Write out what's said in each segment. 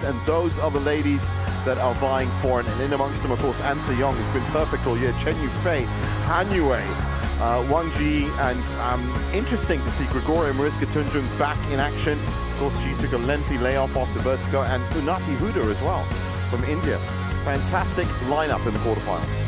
And those are the ladies that are vying for it. And in amongst them, of course, An Se-young has been perfect all year. Chen Yufei, Han Yue, Wang Zhi, and interesting to see Gregoria Mariska Tunjung back in action. Of course, she took a lengthy layoff after vertigo, and Unnati Huda as well from India. Fantastic lineup in the quarterfinals.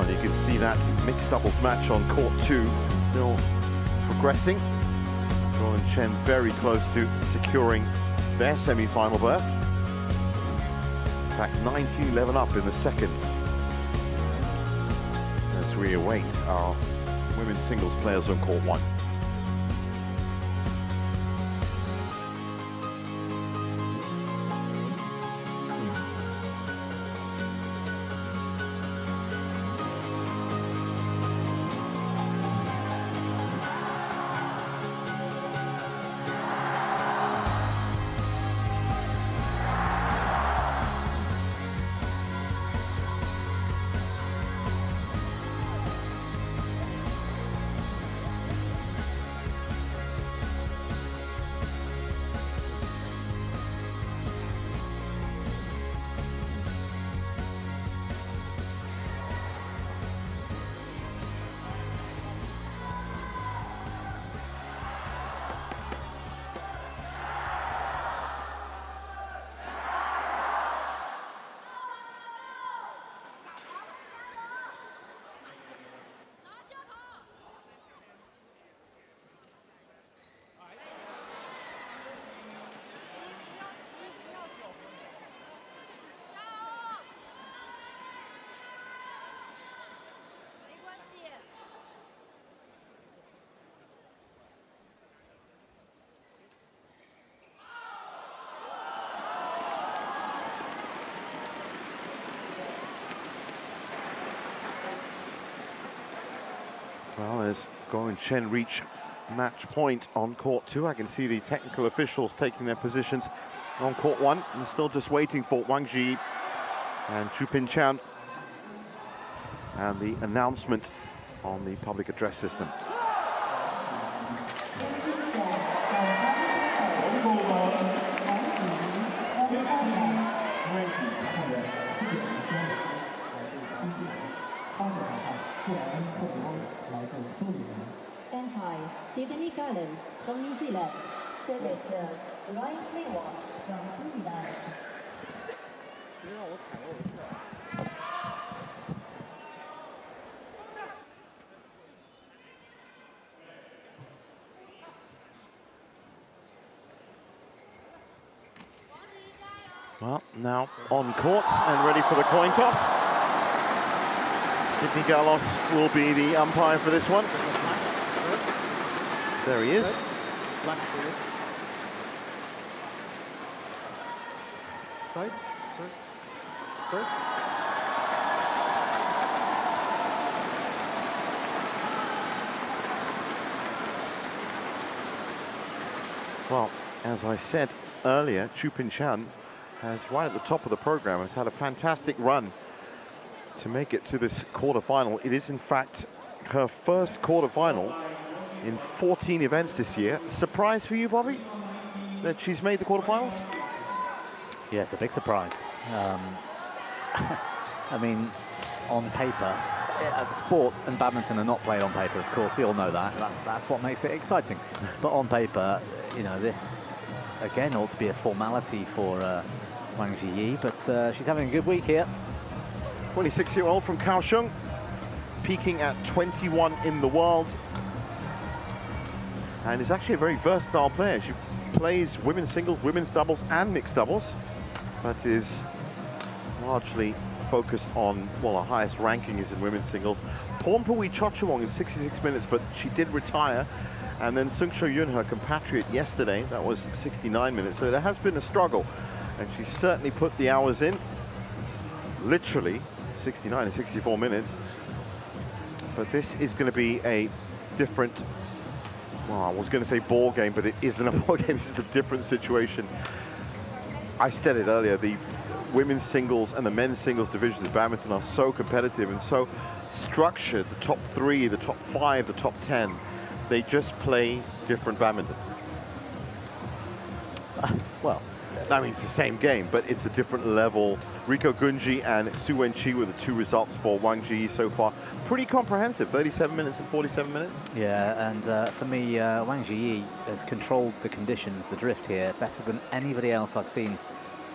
You can see that mixed doubles match on court 2 still progressing. Zhou and Chen very close to securing their semi-final berth. In fact, 19-11 up in the second. As we await our women's singles players on court 1. Well, as Zhou and Chen reach match point on court 2, I can see the technical officials taking their positions on court 1. And still just waiting for Wang Zhi and Chiu Pin-Chian and the announcement on the public address system. Sydney Gardens from New Zealand. Service to Ryan Hayward from Sudirman. Well, now on court and ready for the coin toss. Sydney Gallos will be the umpire for this one. There he is. Side, sir. Well, as I said earlier, Chiu Pin-Chian has right at the top of the program, has had a fantastic run to make it to this quarterfinal. It is in fact her first quarterfinal in 14 events this year. Surprise for you, Bobby, that she's made the quarterfinals? Yes, a big surprise. I mean, on paper, sport and badminton are not played on paper, of course. We all know that. That's what makes it exciting. But on paper, you know, this, again, ought to be a formality for Wang Zhi, but she's having a good week here. 26-year-old from Kaohsiung, peaking at 21 in the world. And is actually a very versatile player. She plays women's singles, women's doubles, and mixed doubles, but is largely focused on, well, her highest ranking is in women's singles. Pornpui Chochawong in 66 minutes, but she did retire. And then Sung Cho Yun, her compatriot, yesterday, that was 69 minutes. So there has been a struggle, and she certainly put the hours in. Literally 69 and 64 minutes. But this is going to be a different, well, I was going to say ball game, but it isn't a ball game. This is a different situation. I said it earlier, the women's singles and the men's singles divisions of badminton are so competitive and so structured. The top 3, the top 5, the top 10, they just play different badminton. Well, I mean, it's the same game, but it's a different level. Rico Gunji and Su Wenqi were the 2 results for Wang Zhi so far. Pretty comprehensive, 37 minutes and 47 minutes. Yeah, and for me, Wang Zhi has controlled the conditions, the drift here, better than anybody else I've seen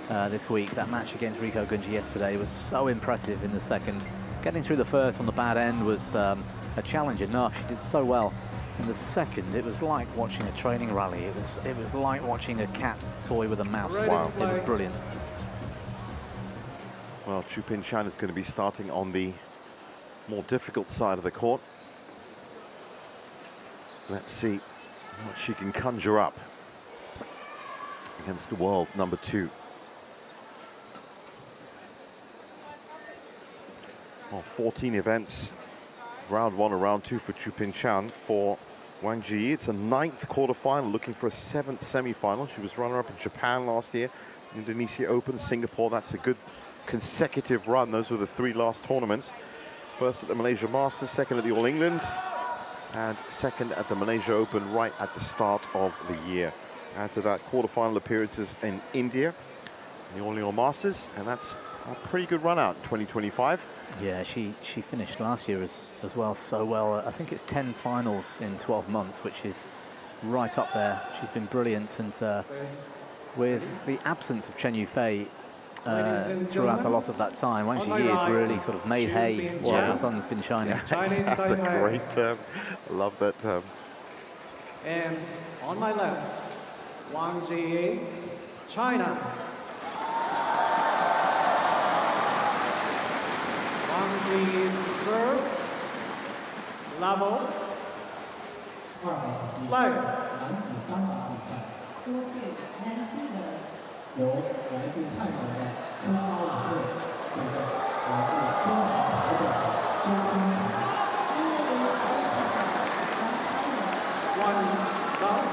this week. That match against Rico Gunji yesterday was so impressive in the second. Getting through the first on the bad end was a challenge enough. She did so well. In the second, it was like watching a training rally. It was like watching a cat toy with a mouse. Wow, it was brilliant. Well, Chiu Pin-Chian is going to be starting on the more difficult side of the court. Let's see what she can conjure up against the world number 2. Well, 14 events. Round 1 and round 2 for Chiu Pin-Chian. For Wang Zhi, it's a 9th quarterfinal, looking for a 7th semi-final. She was runner-up in Japan last year, Indonesia Open, Singapore. That's a good consecutive run. Those were the 3 last tournaments. First at the Malaysia Masters, second at the All England, and second at the Malaysia Open right at the start of the year. Add to that quarterfinal appearances in India, the All England Masters, and that's a pretty good run out in 2025. Yeah, she finished last year as well so well. I think it's 10 finals in 12 months, which is right up there. She's been brilliant, and with the absence of Chen Yufei throughout a lot of that time, Wang Zhi has really sort of made hay while the sun's been shining. That's a great term. I love that term. And on my left, Wang Zhi, China. Wang Zhi serve, level, light. 多据男性的由来自泰国的中高舞队对阵来自中华台的周公成。One, love.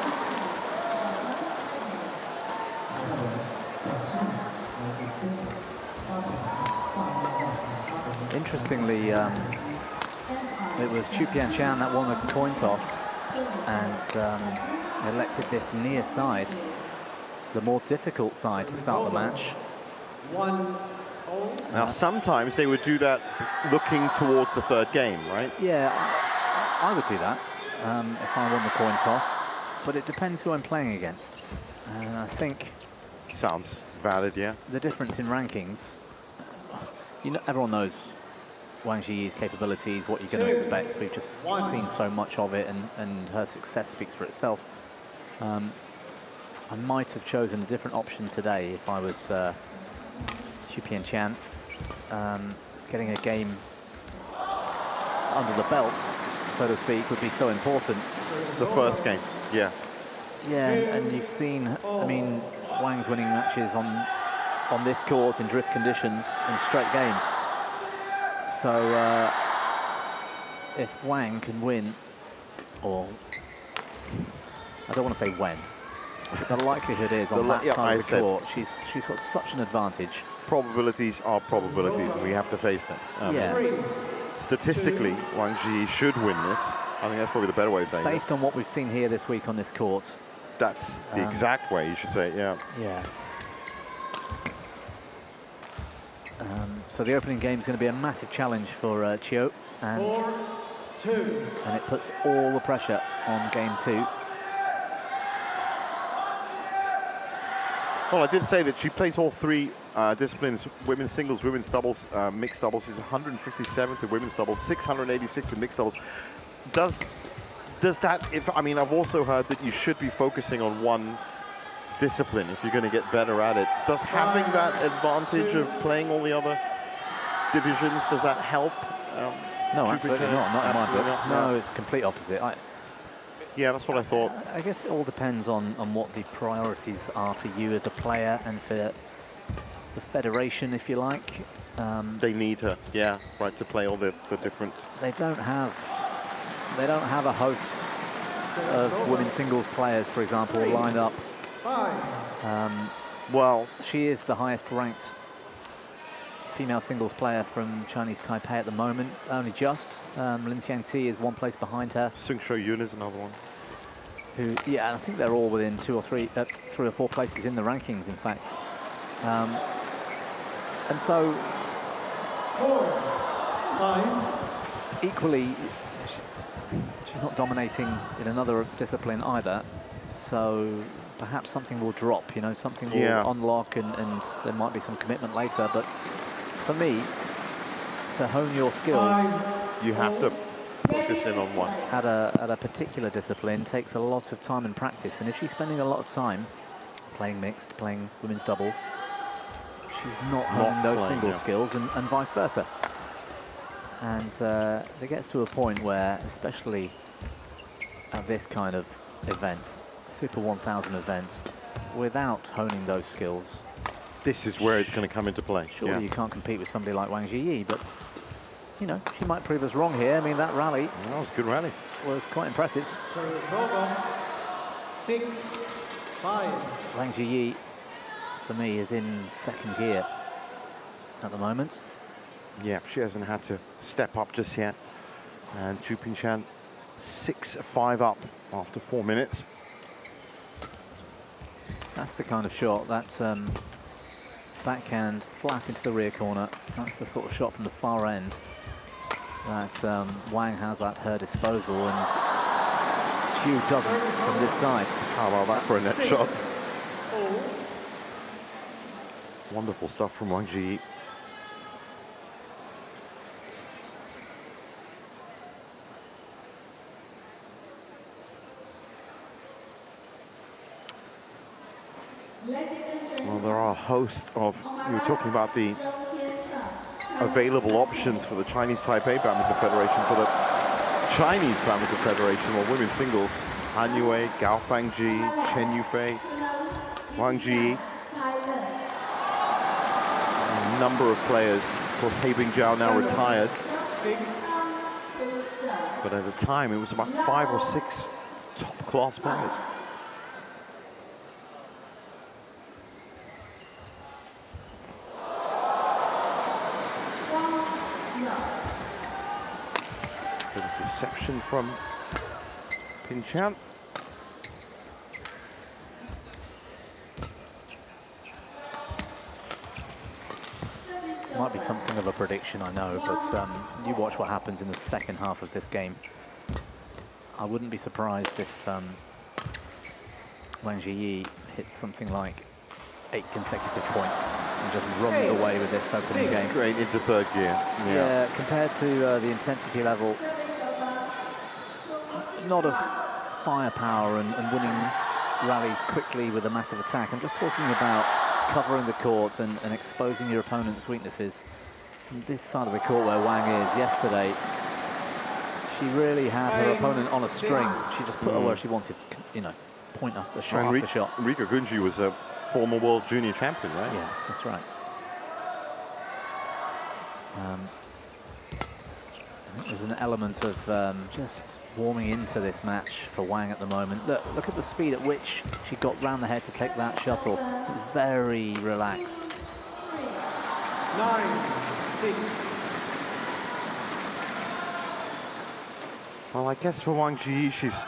Interestingly, it was Chiu Pin-Chian that won the coin toss and elected this near side, the more difficult side, to start the match. Now, sometimes they would do that looking towards the 3rd game, right? Yeah, I would do that if I won the coin toss, but it depends who I'm playing against. And I think... Sounds valid, yeah. The difference in rankings, you know, everyone knows Wang Zhi's capabilities, what you're going to expect. We've just seen so much of it, and her success speaks for itself. I might have chosen a different option today if I was Chiu Pin-Chian. Getting a game under the belt, so to speak, would be so important. The first game, yeah. Yeah, and you've seen, I mean, Wang's winning matches on this court in drift conditions in straight games. So if Wang can win, or I don't want to say when, the likelihood is on that side of the court, she's got such an advantage. Probabilities are probabilities, and we have to face them. Yeah. Statistically, Wang Zhi should win this. I think that's probably the better way of saying it. Based on what we've seen here this week on this court. That's the exact way you should say it, yeah. Yeah. So the opening game is going to be a massive challenge for Chiu, and it puts all the pressure on game 2. Well, I did say that she plays all 3 disciplines: women's singles, women's doubles, mixed doubles. She's 157th in women's doubles, 686 in mixed doubles. Does that? I mean, I've also heard that you should be focusing on one discipline if you're going to get better at it. Does having that advantage of playing all the other divisions, does that help? No, absolutely not. Not in my book. No, it's complete opposite. Yeah, that's what I thought. I guess it all depends on what the priorities are for you as a player and for the federation, if you like. They need her, yeah, right, to play all the different. They don't have a host of women's singles players, for example, lined up. Well, she is the highest ranked female singles player from Chinese Taipei at the moment, only just. Lin Xiangti is one place behind her. Sung Sho Yun is another one. Who, yeah, I think they're all within three or four places in the rankings, in fact. And so, 4, 5. equally, she's not dominating in another discipline either. So perhaps something will drop, you know, something will unlock, and there might be some commitment later. But for me, to hone your skills, you have to focus in on one. at a particular discipline takes a lot of time and practice. And if she's spending a lot of time playing mixed, playing women's doubles, she's not honing those single skills, and vice versa. And it gets to a point where, especially at this kind of event, Super 1000 event, without honing those skills, this is where it's going to come into play. Surely you can't compete with somebody like Wang Zhi, but you know, she might prove us wrong here. I mean, that rally, that was a good rally, was quite impressive. Service over. 6-5. Wang Zhi, for me, is in second gear at the moment. Yeah, she hasn't had to step up just yet. And Chiu Pin-Chian 6-5 up after 4 minutes. That's the kind of shot, that backhand flat into the rear corner. That's the sort of shot from the far end that Wang has at her disposal, and Chiu doesn't from this side. How about that for a net shot? Wonderful stuff from Wang Zhi. Well, there are a host of, you were talking about the available options for the Chinese Taipei Badminton Federation, for the Chinese Badminton Federation, or women's singles. Han Yue, Gao Fangji, Chen Yufei, Wang Zhi. A number of players. Of course, He Bingjiao now retired. But at the time, it was about 5 or 6 top-class players. Bit of deception from Pin-Chian. Might be something of a prediction, I know, but you watch what happens in the second half of this game. I wouldn't be surprised if Wang Zhi hits something like 8 consecutive points and just runs away with this opening game. Straight into third gear. Yeah, compared to the intensity level, not of firepower and winning rallies quickly with a massive attack. I'm just talking about covering the court and exposing your opponent's weaknesses. From this side of the court where Wang is, yesterday, she really had her opponent on a string. She just put her where she wanted, you know, point after shot after shot. Rika Gunji was a former world junior champion, right? Yes, that's right. I think there's an element of just warming into this match for Wang at the moment. Look at the speed at which she got round the head to take that shuttle. Very relaxed. 9-6. Well, I guess for Wang Zhi, she's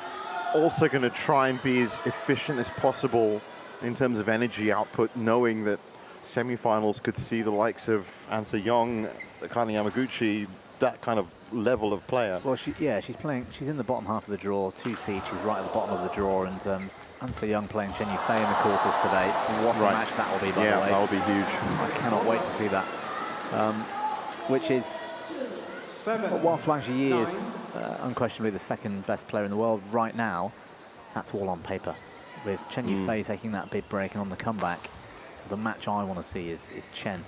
also going to try and be as efficient as possible in terms of energy output, knowing that semi-finals could see the likes of An Se-young, Akane Yamaguchi, that kind of level of player. Well, she's in the bottom half of the draw, 2 seed. She's right at the bottom of the draw, and An Se-young playing Chen Yufei in the quarters today. What a match that will be, by the way. Yeah, that will be huge. I cannot wait to see that. Which is, whilst Wang Zhi is unquestionably the second best player in the world right now, that's all on paper. With Chen Yufei taking that big break and on the comeback, the match I want to see is Chen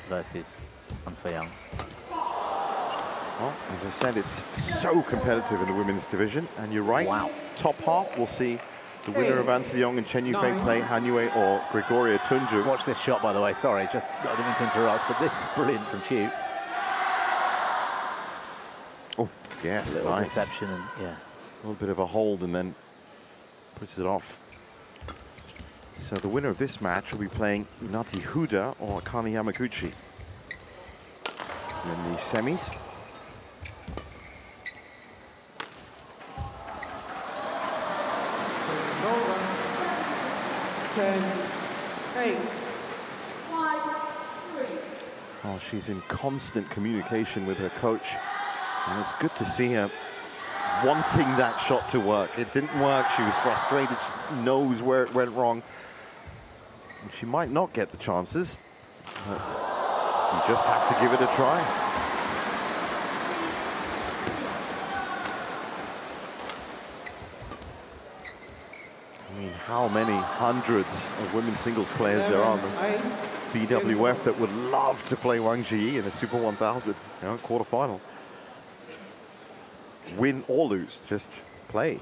versus An Se-young. Well, as I said, it's so competitive in the women's division, and you're right. Wow. Top half, we'll see the winner of An Se-young and Chen Yufei play Han Yue or Gregoria Tunju. Watch this shot, by the way. Sorry, I didn't mean to interrupt, but this is brilliant from Chiu. Oh, yes, Little nice. deception, and yeah. A little bit of a hold and then puts it off. So the winner of this match will be playing Nati Huda or Akane Yamaguchi. in the semis. It's over. 10-8. Oh, she's in constant communication with her coach. And it's good to see her wanting that shot to work. It didn't work. She was frustrated. She knows where it went wrong. And she might not get the chances, but you just have to give it a try. I mean, how many hundreds of women's singles players there are in the BWF that would love to play Wang Zhi in a Super 1000, quarterfinal. Win or lose, just play.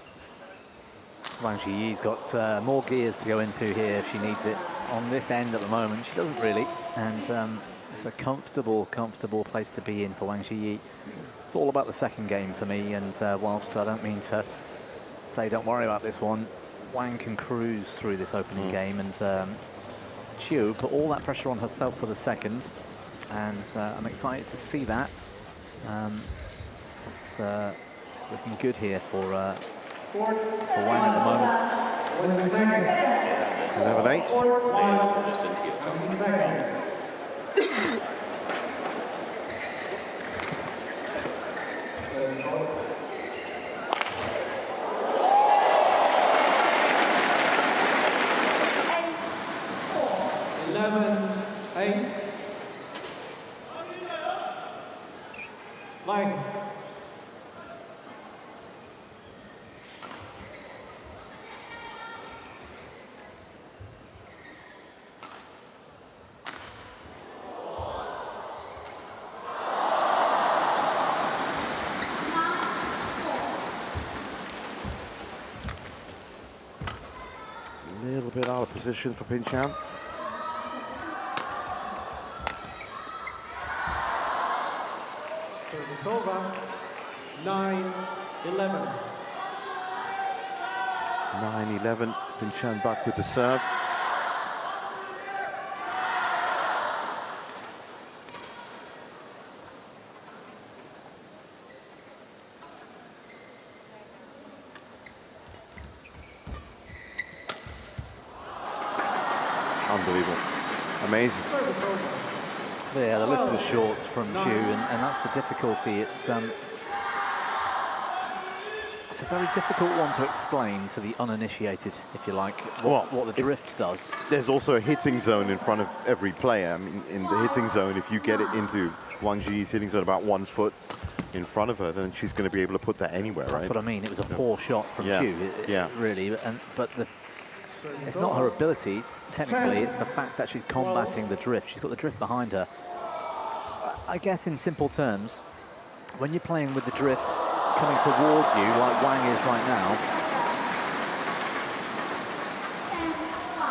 Wang Zhi's got more gears to go into here if she needs it. On this end at the moment, she doesn't really, and it's a comfortable place to be in for Wang Zhi. It's all about the second game for me, and whilst I don't mean to say don't worry about this one, Wang can cruise through this opening game, and Chiu put all that pressure on herself for the second, and I'm excited to see that. It's looking good here for Wang at the moment. 11-8. Wang. A little bit out of position for Pin-Chian. Service over. 9-11. 9-11. Pin-Chian back with the serve. Unbelievable. Amazing. Yeah, the lift was short from Chiu, and that's the difficulty. It's a very difficult one to explain to the uninitiated, if you like, what the drift does. There's also a hitting zone in front of every player. I mean, in the hitting zone, if you get it into Wang Zhi's hitting zone about 1 foot in front of her, then she's going to be able to put that anywhere, right? That's what I mean. It was a poor shot from Chiu, really. But it's not her ability, technically, it's the fact that she's combating the drift. She's got the drift behind her. I guess in simple terms, when you're playing with the drift coming towards you, like Wang is right now,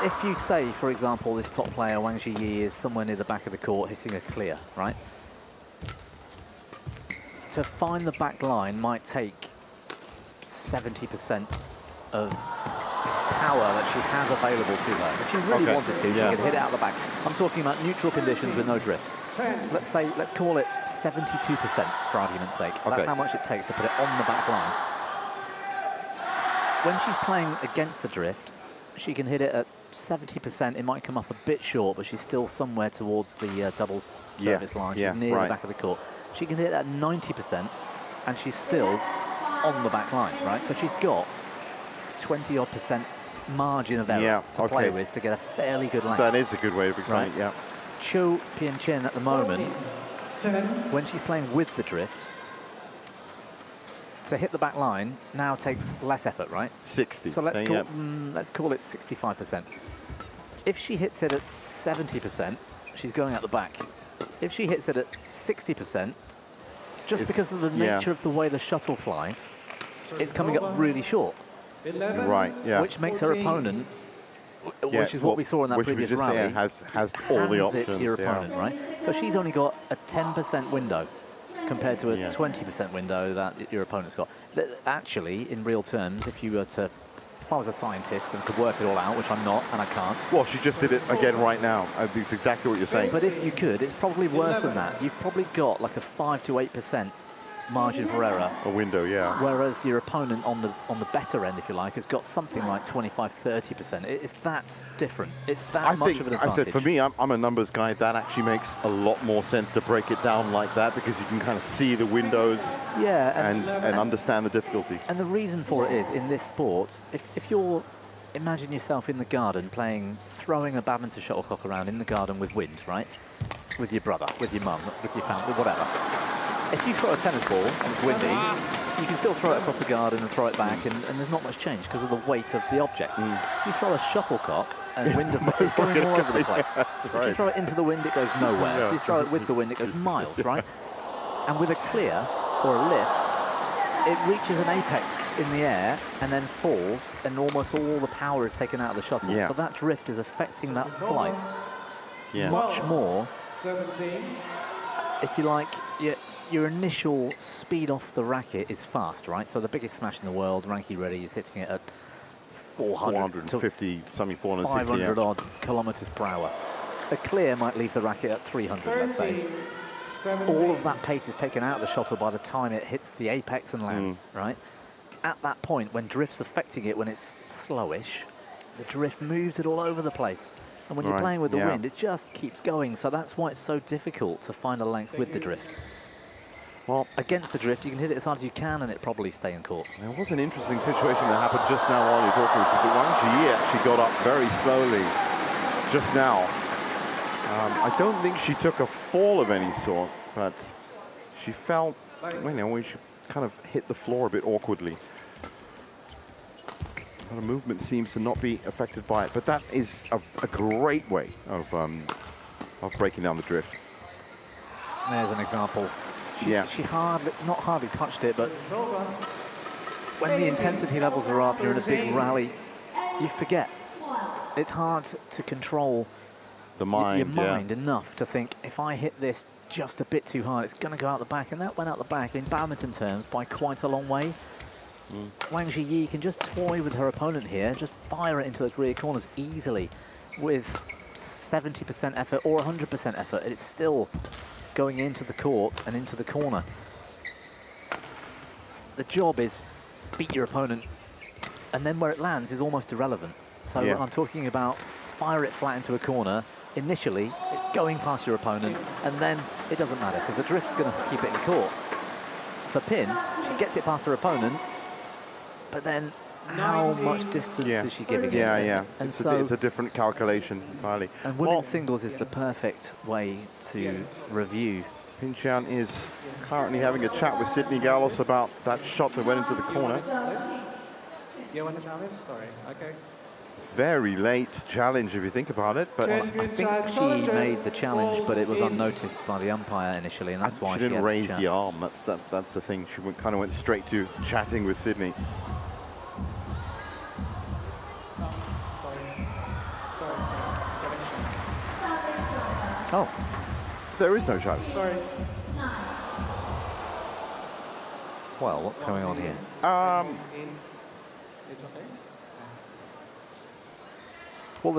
if you say, for example, this top player, Wang Zhi, is somewhere near the back of the court hitting a clear, right? To find the back line might take 70% of power that she has available to her. If she really wanted to, she could hit it out the back. I'm talking about neutral conditions with no drift. Let's call it 72% for argument's sake. That's how much it takes to put it on the back line. When she's playing against the drift, she can hit it at 70%. It might come up a bit short, but she's still somewhere towards the doubles service line. She's near the back of the court. She can hit it at 90%, and she's still on the back line, right? So she's got 20-odd% margin of error to play with to get a fairly good length. That is a good way of explaining it, Chiu Pin-Chian at the moment, when she's playing with the drift, to hit the back line now takes less effort, right? 60. So let's call it 65%. If she hits it at 70%, she's going out the back. If she hits it at 60%, just because of the nature of the way the shuttle flies, it's coming up really short. Right, Which makes her opponent, which is what we saw in that previous rally, has all the options. It to your opponent, right? So she's only got a 10% window compared to a 20% window that your opponent's got. Actually, in real terms, if if I was a scientist and could work it all out, which I'm not, and I can't. Well, she just did it again right now. It's exactly what you're saying. But if you could, it's probably worse than that. You've probably got like a 5 to 8% margin for error. A window, yeah. Whereas your opponent on the better end, if you like, has got something like 25-30%. It's that different. It's that much of an advantage. For me, I'm a numbers guy. That actually makes a lot more sense to break it down like that, because you can kind of see the windows, and understand the difficulty. And the reason for it is, in this sport, if you're, imagine yourself in the garden throwing a badminton shuttlecock around in the garden with wind, right? With your brother, with your mum, with your family, whatever. If you throw a tennis ball and it's windy, you can still throw it across the garden and throw it back, and there's not much change because of the weight of the object. If you throw a shuttlecock and wind it's going all over the place. If you throw it into the wind, it goes nowhere. If you throw it with the wind, it goes miles, right? And with a clear or a lift, it reaches an apex in the air and then falls, and almost all the power is taken out of the shuttle. So that drift is affecting that flight much more. 17. If you like, your initial speed off the racket is fast, right? So the biggest smash in the world, Ranky Reddy, is hitting it at 450, something 460. 500 odd kilometers per hour. A clear might leave the racket at 300, let's say. 17. All of that pace is taken out of the shuttle by the time it hits the apex and lands, right? At that point, when drift's affecting it, when it's slowish, the drift moves it all over the place. And when you're playing with the wind, it just keeps going. So that's why it's so difficult to find a length with the drift. Well, against the drift, you can hit it as hard as you can, and it probably stay in court. There was an interesting situation that happened just now while you're talking. Wang Zhi actually got up very slowly just now. I don't think she took a fall of any sort, but she felt, she kind of hit the floor a bit awkwardly. Her movement seems to not be affected by it, but that is a great way of breaking down the drift. There's an example. She not hardly touched it, but when the intensity levels are up, you're in a big rally, you forget. It's hard to control your mind enough to think, if I hit this just a bit too hard, it's going to go out the back. And that went out the back, in badminton terms, by quite a long way. Wang Zhi can just toy with her opponent here, just fire it into those rear corners easily with 70% effort or 100% effort. It's still going into the court and into the corner. The job is beat your opponent, and then where it lands is almost irrelevant. So when I'm talking about fire it flat into a corner, initially it's going past your opponent, and then it doesn't matter because the drift's going to keep it in court. For Pin, she gets it past her opponent, but then how much distance is she giving it? And it's a different calculation entirely. And women's singles is the perfect way to review. Pin-Chian is currently having a chat with Sydney Gallos about that shot that went into the corner. You want to challenge? Sorry. Okay. Very late challenge if you think about it, but I think she made the challenge, but it was unnoticed by the umpire initially, and that's why she didn't raise the arm. That's the thing. She kind of went straight to chatting with Sydney. Oh, there is no challenge. Sorry. Well, what's going on here? It's okay. Well,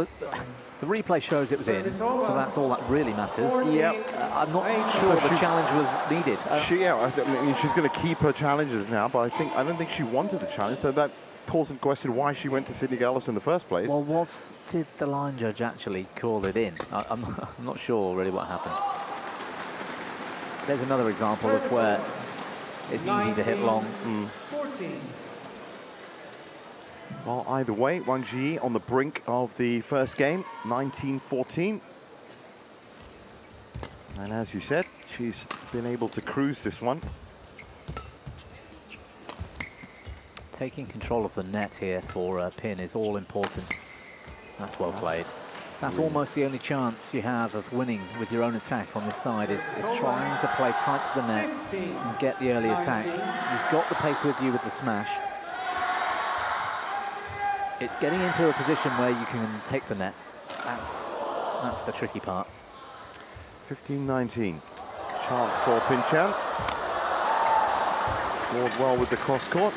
the replay shows it was in, so that's all that really matters. I'm not sure the challenge was needed. I mean, she's going to keep her challenges now, but I don't think she wanted the challenge, so that calls into question why she went to Sydney Gallos in the first place. Well, did the line judge actually call it in? I'm not sure really what happened. There's another example of where it's easy to hit long. 14. Well, either way, Wang Zhi on the brink of the first game, 19-14. And as you said, she's been able to cruise this one. Taking control of the net here for Pin is all important. That's well played. That's almost the only chance you have of winning with your own attack on this side is trying to play tight to the net and get the early attack. You've got the pace with you with the smash. It's getting into a position where you can take the net. That's the tricky part. 15-19. Chance for Pin-Chian. Scored well with the cross court.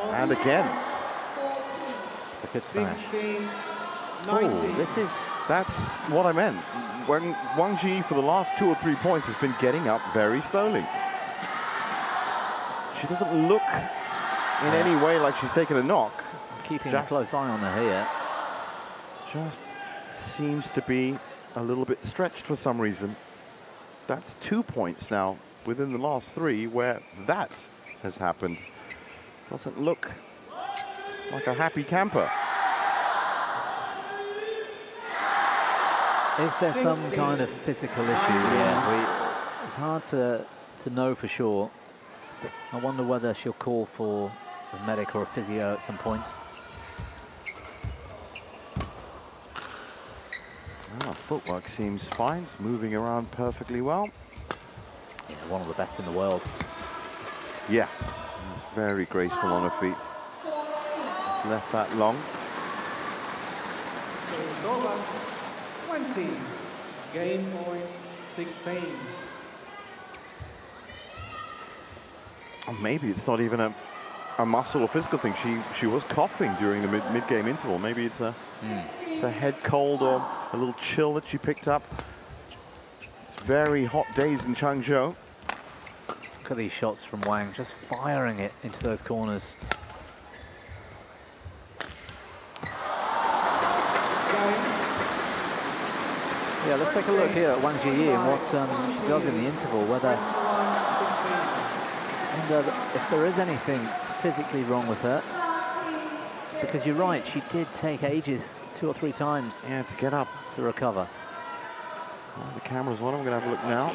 And again. It's a good smash. 16, Oh, 19. That's what I meant. Wang Zhi, for the last 2 or 3 points, has been getting up very slowly. She doesn't look in any way like she's taken a knock. Keeping a close eye on her here. Just seems to be a little bit stretched for some reason. That's 2 points now within the last 3 where that has happened. Doesn't look like a happy camper. Is there some kind of physical issue here? It's hard to know for sure. I wonder whether she'll call for a medic or a physio at some point. Footwork seems fine. It's moving around perfectly well. Yeah, one of the best in the world. Yeah, she's very graceful on her feet. Left that long. So it's over. 20. Game point 16. Or maybe it's not even a muscle or physical thing. She was coughing during the mid-game interval. Maybe it's a head cold or a little chill that she picked up. It's very hot days in Changzhou. Look at these shots from Wang, just firing it into those corners. Yeah, let's take a look here at Wang Zhi and what she does in the interval, whether if there is anything physically wrong with her. Because you're right, she did take ages, 2 or 3 times, to get up, to recover. Well, the camera's on. I'm going to have a look now.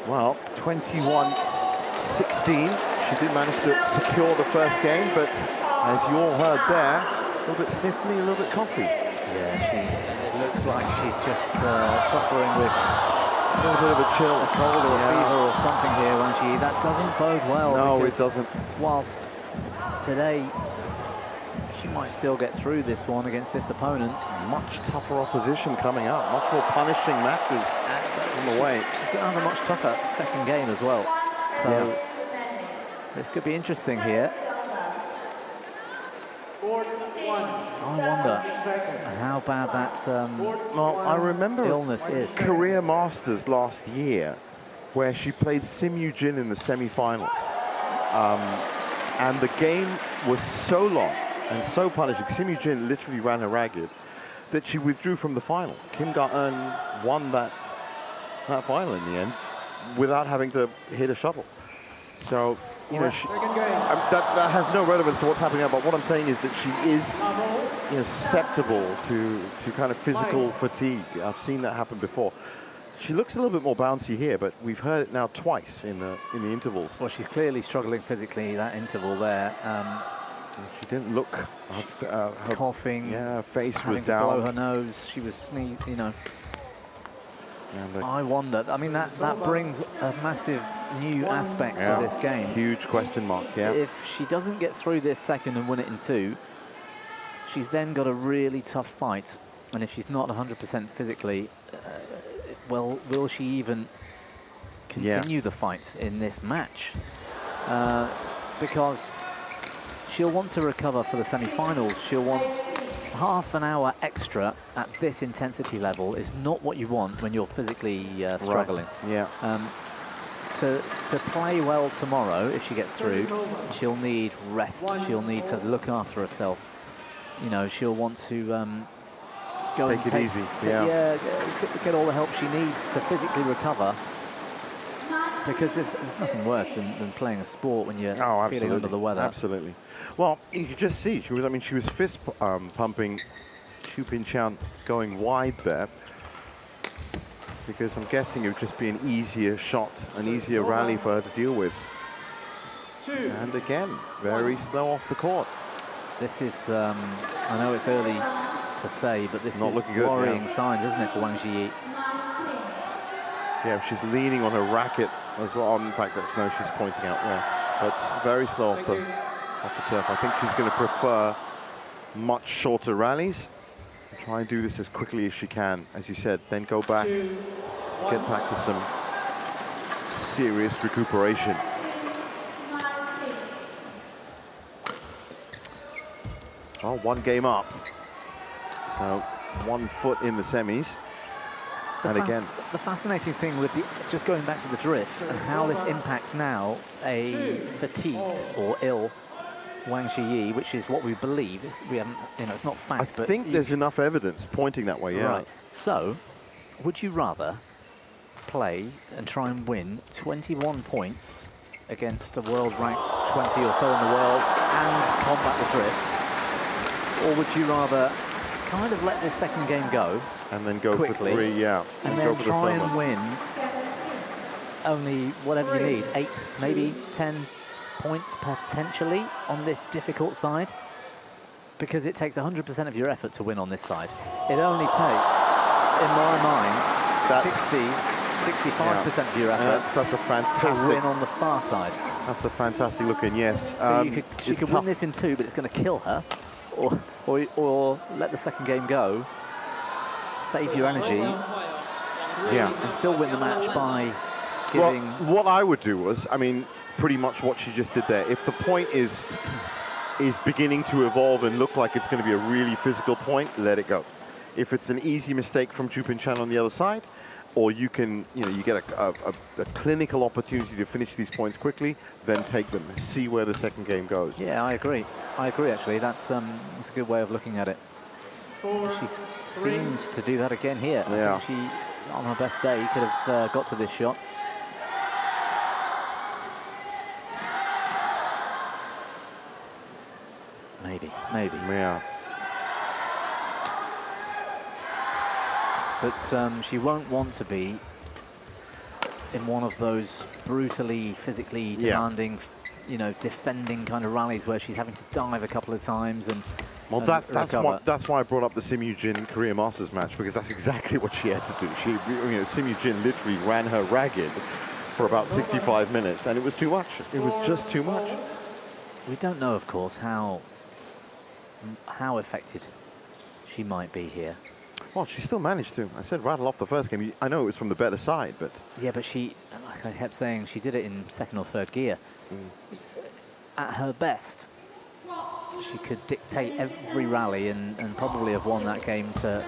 Well, 21-16. She did manage to secure the first game, but as you all heard there, a little bit sniffly, a little bit coughy. Yeah, it looks like she's just suffering with a little bit of a chill, a cold or a fever or something here, Wang Zhi. That doesn't bode well. No, it doesn't. Whilst today she might still get through this one against this opponent. Much tougher opposition coming up, much more punishing matches on the way. She's going to have a much tougher second game as well. So this could be interesting here. I wonder how bad that well, I remember illness is. Career Masters last year, where she played Chiu Pin-Chian in the semi-finals, and the game was so long and so punishing. Chiu Pin-Chian literally ran her ragged that she withdrew from the final. Kim Ga-eun won that final in the end without having to hit a shuttle. So, you know, that has no relevance to what's happening now, but what I'm saying is that she is, you know, susceptible to kind of physical fatigue. I've seen that happen before. She looks a little bit more bouncy here, but we've heard it now twice in the intervals. Well, she's clearly struggling physically, that interval there. She didn't look her coughing. Yeah, her face having was down. To blow her nose. She was sneezing, you know. I wonder. I mean, that brings a massive new aspect to this game. Huge question mark, yeah. If she doesn't get through this second and win it in 2, she's then got a really tough fight. And if she's not 100% physically, well, will she even continue the fight in this match? Because she'll want to recover for the semi-finals. She'll want half an hour extra at this intensity level is not what you want when you're physically struggling. Right. Yeah. To play well tomorrow, if she gets through, she'll need rest. She'll need to look after herself. You know, she'll want to go take it easy. Get all the help she needs to physically recover. Because there's nothing worse than playing a sport when you're feeling under the weather. Absolutely. Well, you could just see, she was fist pumping Chiu Pin-Chian going wide there, because I'm guessing it would just be an easier shot, an easier rally for her to deal with. And again, very slow off the court. This is, I know it's early to say, but this Not is looking good, worrying signs, isn't it, for Wang Zhi? Yeah, she's leaning on her racket as well. In fact, no, she's pointing out there. But very slow off the turf. I think she's going to prefer much shorter rallies. Try and do this as quickly as she can, as you said. Then go back, get back to some serious recuperation. Well, one game up. So 1 foot in the semis. And again, the fascinating thing with just going back to the drift and how this impacts now a fatigued or ill Wang Zhi, which is what we believe. We haven't, it's not fact. I think there's enough evidence pointing that way. Yeah. Right. So, would you rather play and try and win 21 points against a world ranked 20 or so in the world and combat the drift, or would you rather kind of let this second game go and then go quickly, for 3, yeah, and then try and win only whatever you need, 8, maybe 10 points potentially on this difficult side? Because it takes 100% of your effort to win on this side. It only takes, in my mind, 65% of your effort that's a fantastic to win on the far side. That's a fantastic looking, yes. So she could win this in 2, but it's going to kill her, or let the second game go, save your energy, and still win the match by giving... Well, what I would do was, pretty much what she just did there. If the point is beginning to evolve and look like it's going to be a really physical point, let it go. If it's an easy mistake from Chiu Pin-Chian on the other side, or you can, you get a clinical opportunity to finish these points quickly, then take them. See where the second game goes. Yeah, I agree. Actually. That's a good way of looking at it. She seemed to do that again here. I think she, on her best day, could have got to this shot. Maybe. Yeah. But she won't want to be in one of those brutally, physically demanding, defending kind of rallies where she's having to dive a couple of times and. Well, that's why I brought up the Sim Yoo-jin Korea Masters match, because that's exactly what she had to do. Sim Yoo-jin literally ran her ragged for about 65 minutes, and it was too much. It was just too much. We don't know, of course, how affected she might be here. Well, she still managed to. I said rattle off the first game. I know it was from the better side, but... Yeah, but she, like I kept saying, she did it in second or third gear. At her best, she could dictate every rally and probably have won that game to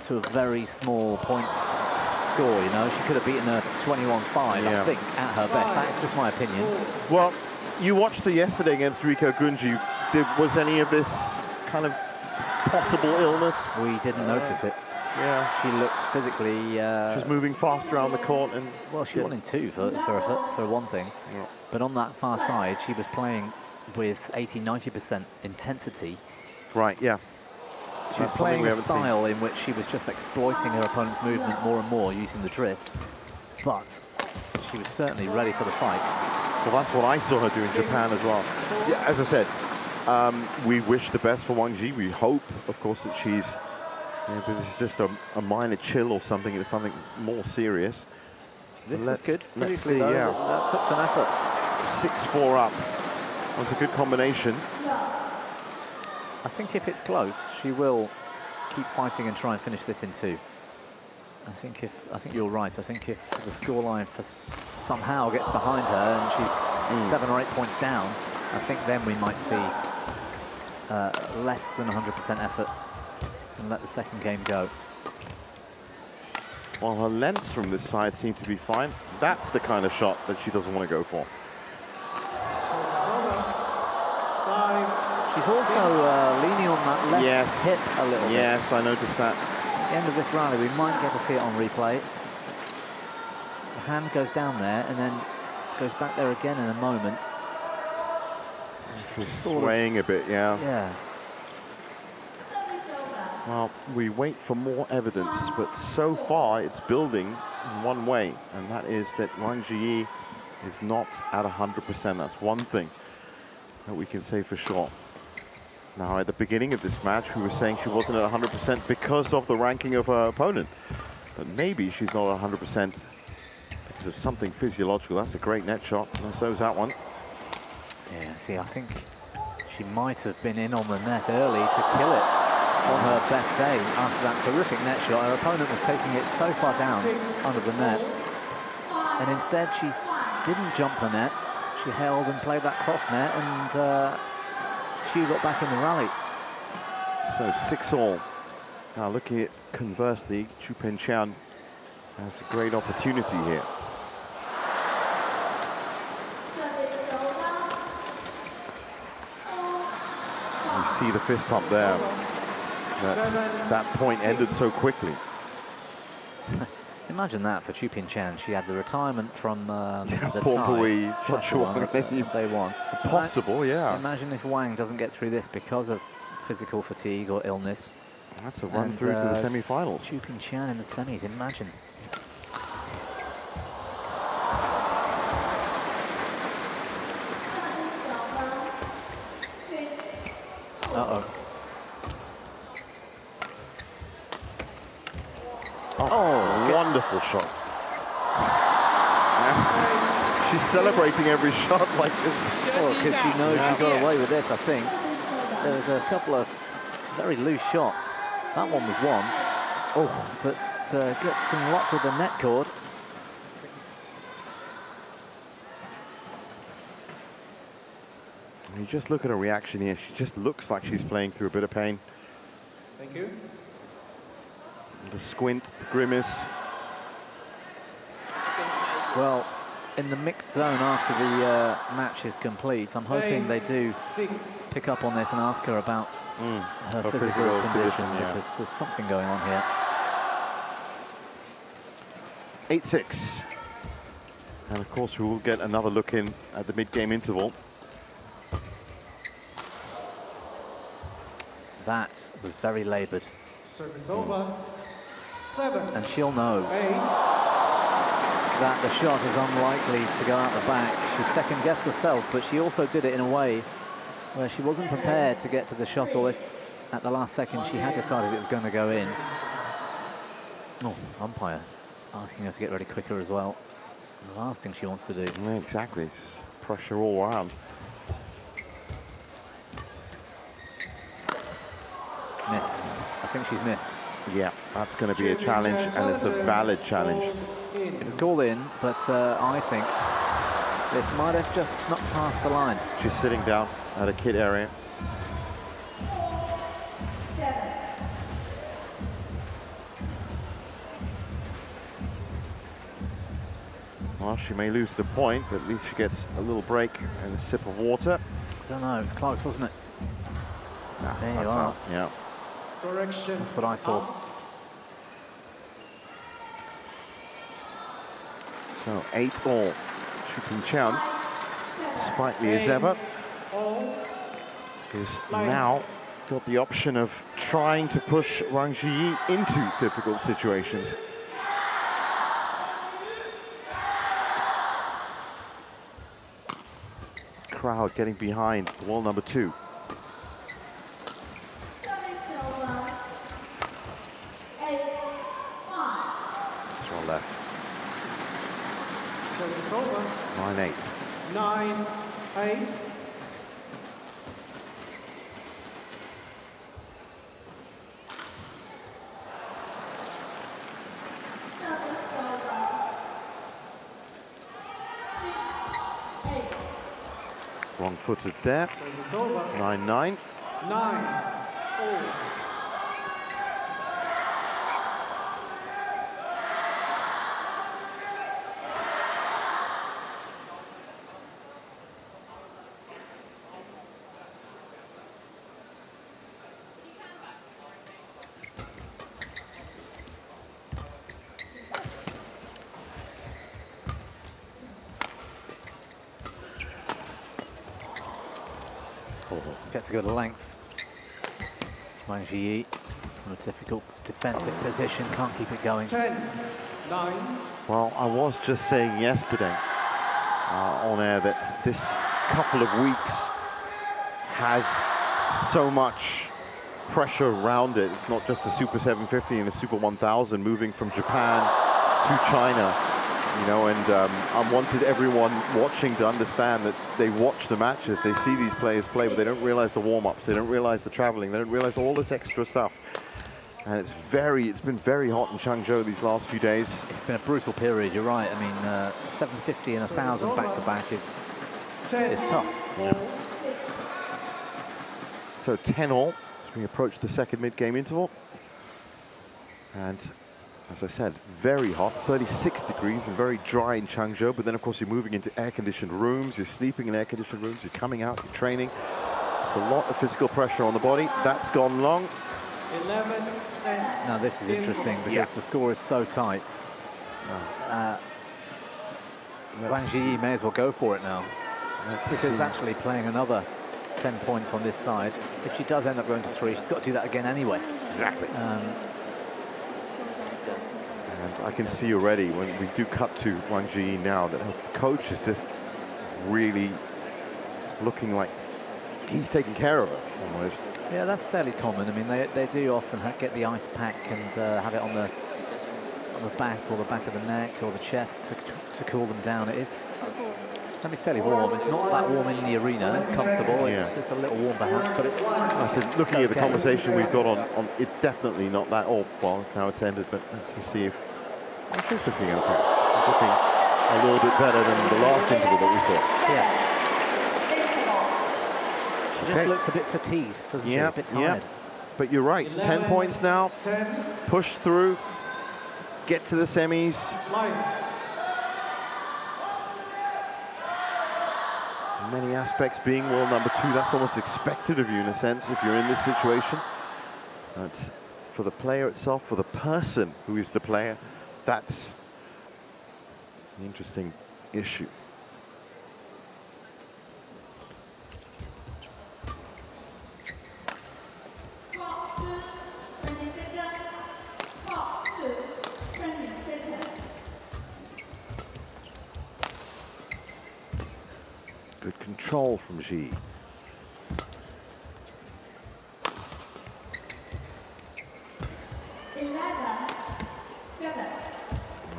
a very small points score, She could have beaten her 21-5, I think, at her best. That's just my opinion. Well, you watched her yesterday against Rika Gunji. Was any of this kind of possible illness? We didn't notice it. Yeah. She looked physically... she was moving fast around the court. And well, she won in 2 for one thing. Yeah. But on that far side, she was playing with 80-90% intensity. Right, yeah. She was playing a style in which she was just exploiting her opponent's movement more and more using the drift. But she was certainly ready for the fight. Well, that's what I saw her do in Japan as well. Yeah, as I said, we wish the best for Wang Zhi. We hope, of course, that she's... this is just a minor chill or something. It's something more serious. This is good. Let's see, yeah. That took some effort. 6-4 up. That was a good combination. I think if it's close, she will keep fighting and try and finish this in 2. I think you're right. I think if the scoreline somehow gets behind her and she's 7 or 8 points down, I think then we might see less than 100% effort and let the second game go. Well, her lengths from this side seem to be fine. That's the kind of shot that she doesn't want to go for. She's also leaning on that left hip a little bit. Yes, I noticed that. At the end of this rally, we might get to see it on replay. hand goes down there and then goes back there again in a moment. Just swaying a bit, yeah. Yeah. Well, we wait for more evidence, but so far it's building in one way, and that is that Wang Zhi is not at 100%. That's one thing that we can say for sure. Now, at the beginning of this match, we were saying she wasn't at 100% because of the ranking of her opponent. But maybe she's not at 100% because of something physiological. That's a great net shot, and so's that one. Yeah, see, I think she might have been in on the net early to kill it on her best day after that terrific net shot. Her opponent was taking it so far down under the net. And instead, she didn't jump the net. She held and played that cross net, and Chiu got back in the rally. So 6-all. Now looking at conversely, Chiu Pin-Chian has a great opportunity here. You see the fist pump there. That point ended so quickly. Imagine that for Chiu Pin-Chian. She had the retirement from the day one. Possible, yeah. Imagine if Wang doesn't get through this because of physical fatigue or illness. That's a run through to the semi-finals. Chiu Pin-Chian in the semis, imagine. Uh-oh. Oh, wonderful shot. She's celebrating every shot like this. Well, because she knows she got away with this, I think. There was a couple of very loose shots. That one was one. Oh, but get some luck with the net cord. You just look at her reaction here. She just looks like she's playing through a bit of pain. Thank you. The squint, the grimace. Well, in the mixed zone after the match is complete, I'm hoping they do pick up on this and ask her about her physical condition, because there's something going on here. 8-6. And of course, we will get another look in at the mid-game interval. That was very laboured. Service over. 7. And she'll know 8. that the shot is unlikely to go out the back. She second-guessed herself, but she also did it in a way where she wasn't prepared to get to the shot, or if at the last second she had decided it was going to go in. Oh, umpire asking her to get ready quicker as well. The last thing she wants to do. Yeah, exactly. Just pressure all around. Missed. I think she's missed. Yeah, that's going to be a challenge, and it's a valid challenge. It was called in, but I think this might have just snuck past the line. She's sitting down at a kid area. Well, she may lose the point, but at least she gets a little break and a sip of water. I don't know, it was close, wasn't it? Nah, there you are. Yeah. Correction. That's what I saw. So 8-all. Chiu Pin-Chian, sprightly as ever, is now got the option of trying to push Wang Zhi into difficult situations. Crowd getting behind wall number 2. Left. 9-8. 9-8. Wrong-footed there. 9-9. 9-all. Oh, gets a good length. Wang Zhi from a difficult defensive position, can't keep it going. 10, 9. Well, I was just saying yesterday on air that this couple of weeks has so much pressure around it. It's not just the Super 750 and the Super 1000 moving from Japan to China, you know, and I wanted everyone watching to understand that they watch the matches, they see these players play, but they don't realize the warm-ups, they don't realize the traveling, they don't realize all this extra stuff. And it's been very hot in Changzhou these last few days. It's been a brutal period, you're right. I mean, 750 and 1,000 back-to-back is tough. Yeah. So 10 all as we approach the second mid-game interval. And as I said, very hot, 36 degrees and very dry in Changzhou. But then, of course, you're moving into air-conditioned rooms. You're sleeping in air-conditioned rooms. You're coming out, you're training. It's a lot of physical pressure on the body. That's gone long. 11. Now this is interesting because the score is so tight. Wang Zhi may as well go for it now, because actually playing another 10 points on this side, if she does end up going to 3, she's got to do that again anyway. Exactly. And I can see already when we do cut to Wang Zhi now that her coach is just really looking like he's taking care of her almost. Yeah, that's fairly common. I mean, they do often get the ice pack and have it on the back or the back of the neck or the chest to cool them down. It's fairly warm. It's not that warm in the arena. It's comfortable. It's a little warm perhaps, but it's. Looking at the conversation we've got on, it's definitely not that. Oh, well, it's how it's ended. But let's just see if it's looking okay. It's looking a little bit better than the last interval that we saw. Yes. She just looks a bit fatigued, doesn't she? A bit tired. But you're right. 11, 10 points now. 10. Push through. Get to the semis. In many aspects, being world number 2, that's almost expected of you in a sense if you're in this situation. But for the player itself, for the person who is the player, that's an interesting issue. Good control from Zhi.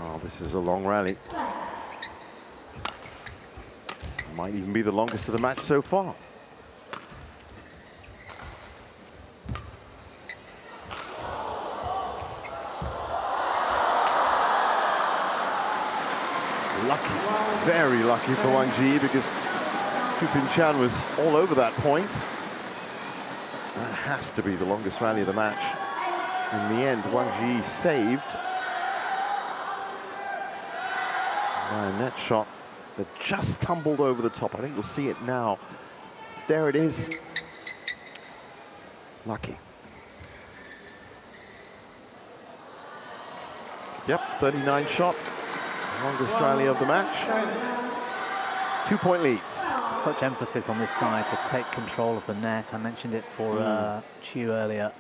Oh, this is a long rally. Might even be the longest of the match so far. Lucky, very lucky for Wang Zhi because Chiu Pin-Chian was all over that point. That has to be the longest rally of the match. In the end, Wang Zhi saved by a net shot that just tumbled over the top. I think you'll see it now. There it is. Lucky. Yep, 39 shot. Longest rally of the match. 2-point leads. Such emphasis on this side to take control of the net. I mentioned it for Chiu earlier.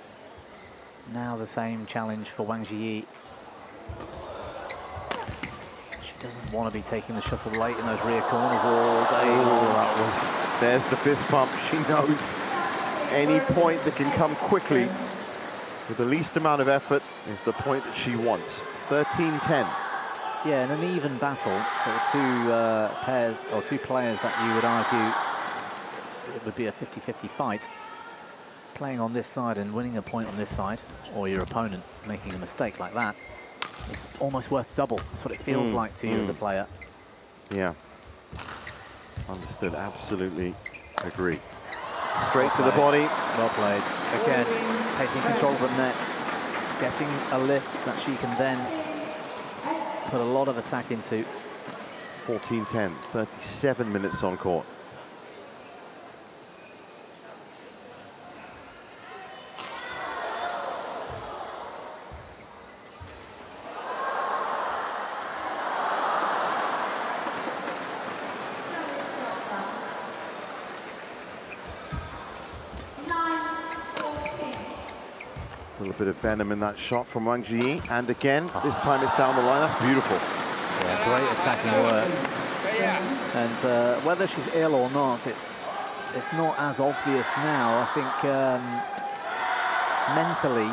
Now the same challenge for Wang Zhi. She doesn't want to be taking the shuttle late in those rear corners all day. Oh, there's the fist pump. She knows any point that can come quickly with the least amount of effort is the point that she wants. 13-10. Yeah, in an even battle for the two pairs or two players that you would argue it would be a 50-50 fight. Playing on this side and winning a point on this side, or your opponent making a mistake like that, is almost worth double. That's what it feels like to you as a player. Yeah. Understood. Absolutely agree. Straight to the body. Well played. Again, taking control of the net, getting a lift that she can then put a lot of attack into. 14-10, 37 minutes on court. little bit of venom in that shot from Wang Zhi. And again, this time it's down the line. That's beautiful. Yeah, great attacking work. And whether she's ill or not, it's not as obvious now. I think mentally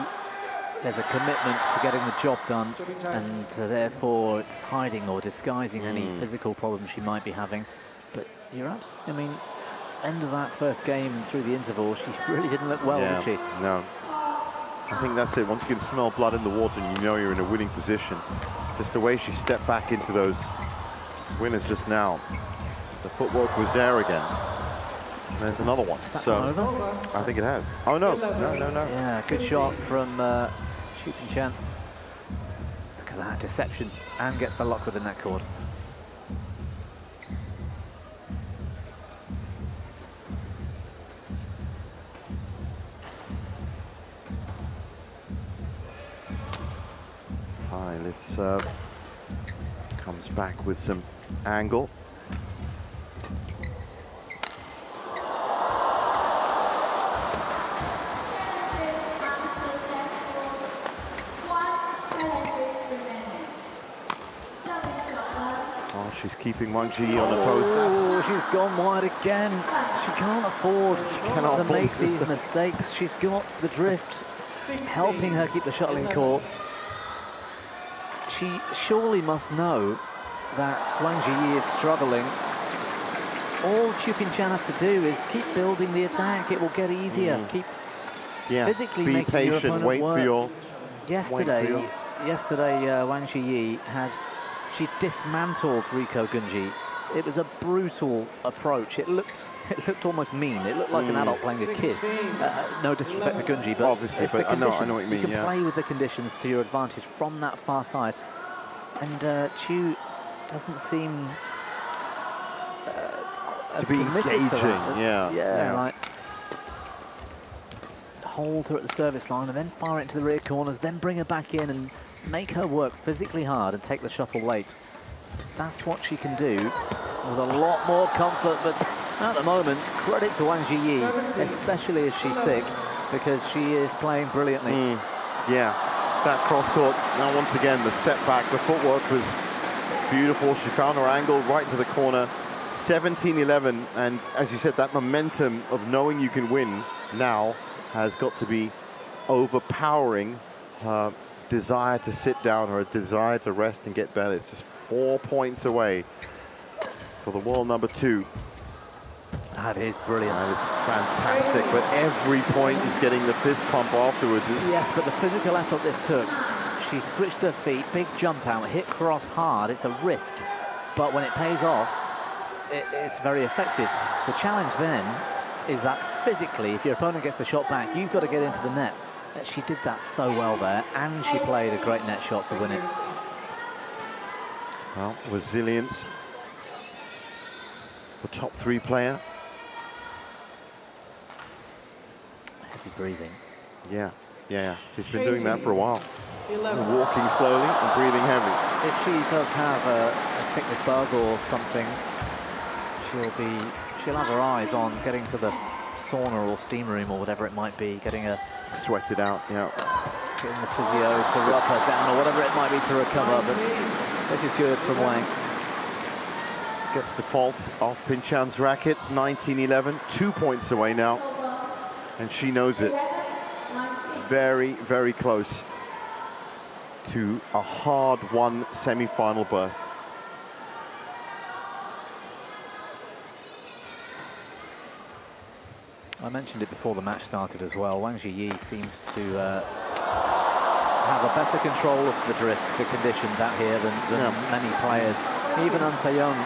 there's a commitment to getting the job done, and therefore it's hiding or disguising any physical problems she might be having. But I mean, end of that first game and through the interval, she really didn't look well, did she? No. I think that's it. Once you can smell blood in the water and you know you're in a winning position, just the way she stepped back into those winners just now, the footwork was there again. And there's another one. Is that so over? I think it has. Oh no, no. Yeah, good shot from Chiu Pin-Chian. Look at that deception, and gets the lock with the net cord. High lift serve. Comes back with some angle. Oh, she's keeping Wang Zhi on the toes. Oh, she's gone wide again. She can't afford to make these mistakes. She's got the drift helping her keep the shuttle in court. She surely must know that Wang Zhi is struggling. All Chiu Pin-Chian has to do is keep building the attack. It will get easier. Keep physically be making patient, your opponent wait work. for your... Yesterday, Wang Zhi she dismantled Rico Gunji. It was a brutal approach. It looked almost mean. It looked like an adult playing a kid. No disrespect to Gunji, but obviously, it's the I know conditions. what you mean. You can play with the conditions to your advantage from that far side. And Chiu doesn't seem as to be committed engaging. to that. Yeah. Like hold her at the service line and then fire it into the rear corners, then bring her back in and make her work physically hard and take the shuttle late. That's what she can do with a lot more comfort, but at the moment, credit to Wang Zhi, especially as she's sick, because she is playing brilliantly. Yeah, that cross court. Now once again, the step back, the footwork was beautiful. She found her angle right into the corner. 17-11, and as you said, that momentum of knowing you can win now has got to be overpowering her desire to sit down, her desire to rest and get better. It's just 4 points away for the world number 2. That is brilliant. That is fantastic, but every point is getting the fist pump afterwards. Yes, but the physical effort this took, she switched her feet, big jump out, hit cross hard. It's a risk, but when it pays off, it's very effective. The challenge then is that physically, if your opponent gets the shot back, you've got to get into the net. She did that so well there, and she played a great net shot to win it. Well, resilience. The top 3 player. Heavy breathing. Yeah. She's been doing that for a while. Walking slowly and breathing heavy. If she does have a sickness bug or something, she'll have her eyes on getting to the sauna or steam room or whatever it might be, getting a sweat it out, getting the physio to rub her down or whatever it might be to recover. But this is good from Wang. Gets the fault off Pin-Chian's racket. 19-11, 2 points away now, and she knows it. Very, very close to a hard-won semi-final berth. I mentioned it before the match started as well. Wang Zhi seems to have a better control of the drift, the conditions out here than many players. Even An Se-young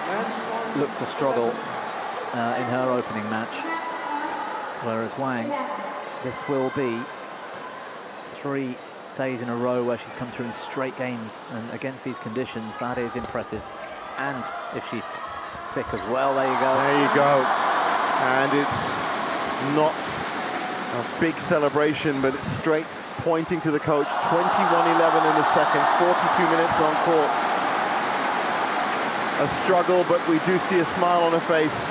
looked to struggle in her opening match. Whereas Wang, this will be 3 days in a row where she's come through in straight games, and against these conditions, that is impressive. And if she's sick as well, there you go. There you go. And it's not a big celebration, but it's straight pointing to the coach. 21-11 in the second, 42 minutes on court. A struggle, but we do see a smile on her face.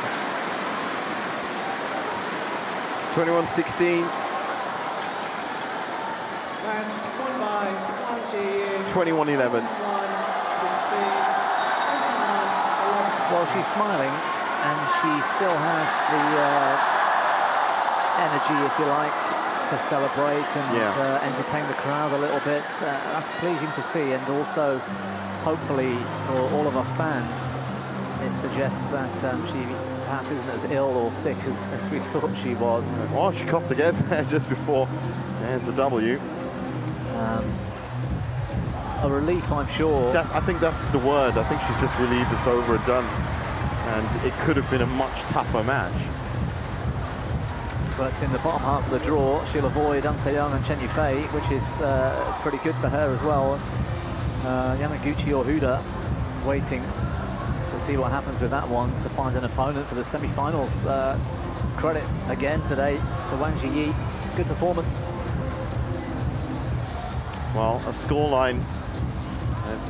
21-16. Match won by Wang Zhi. 21-11. 16, 21, 11. Well, she's smiling, and she still has the energy, if you like, to celebrate and entertain the crowd a little bit. That's pleasing to see, and also, hopefully, for all of us fans, it suggests that she perhaps isn't as ill or sick as we thought she was. Oh, she coughed again there just before. There's the W. A relief, I'm sure. I think that's the word. I think she's just relieved it's over and done. And it could have been a much tougher match. But in the bottom half of the draw, she'll avoid An Se-young and Chen Yufei, which is pretty good for her as well. Yamaguchi or Huda waiting to see what happens with that one, to find an opponent for the semi-finals. Credit again today to Wang Zhi. Good performance. Well, a scoreline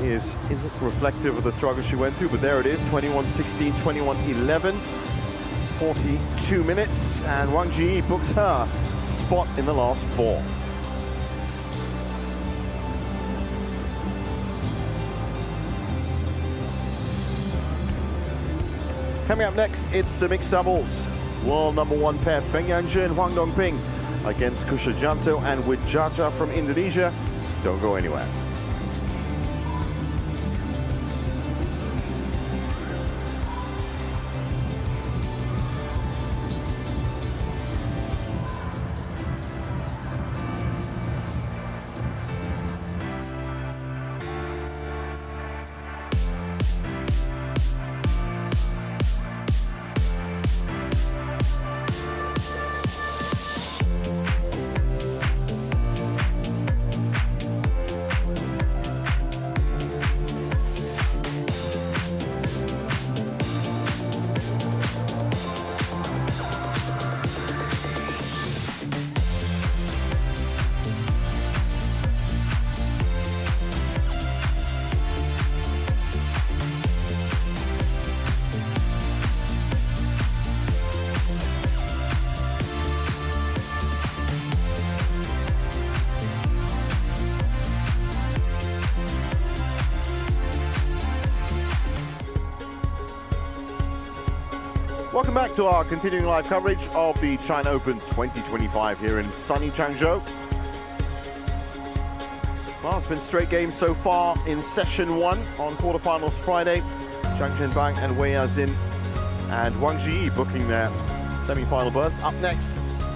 isn't reflective of the struggle she went through, but there it is, 21-16, 21-11, 42 minutes, and Wang Zhi books her spot in the last four. Coming up next, it's the mixed doubles. World #1 pair Feng Yanzhi and Huang Dongping against Kushajanto and Widjaja from Indonesia. Don't go anywhere. Welcome back to our continuing live coverage of the China Open 2025 here in sunny Changzhou. Well, it's been straight games so far in session one on quarterfinals Friday. Zhang Zhenbang and Wei Yazin and Wang Zhi booking their semi-final berths. Up next,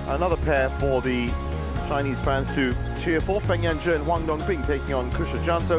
another pair for the Chinese fans to cheer for, Feng Yanzhi and Huang Dongping taking on Kushajanto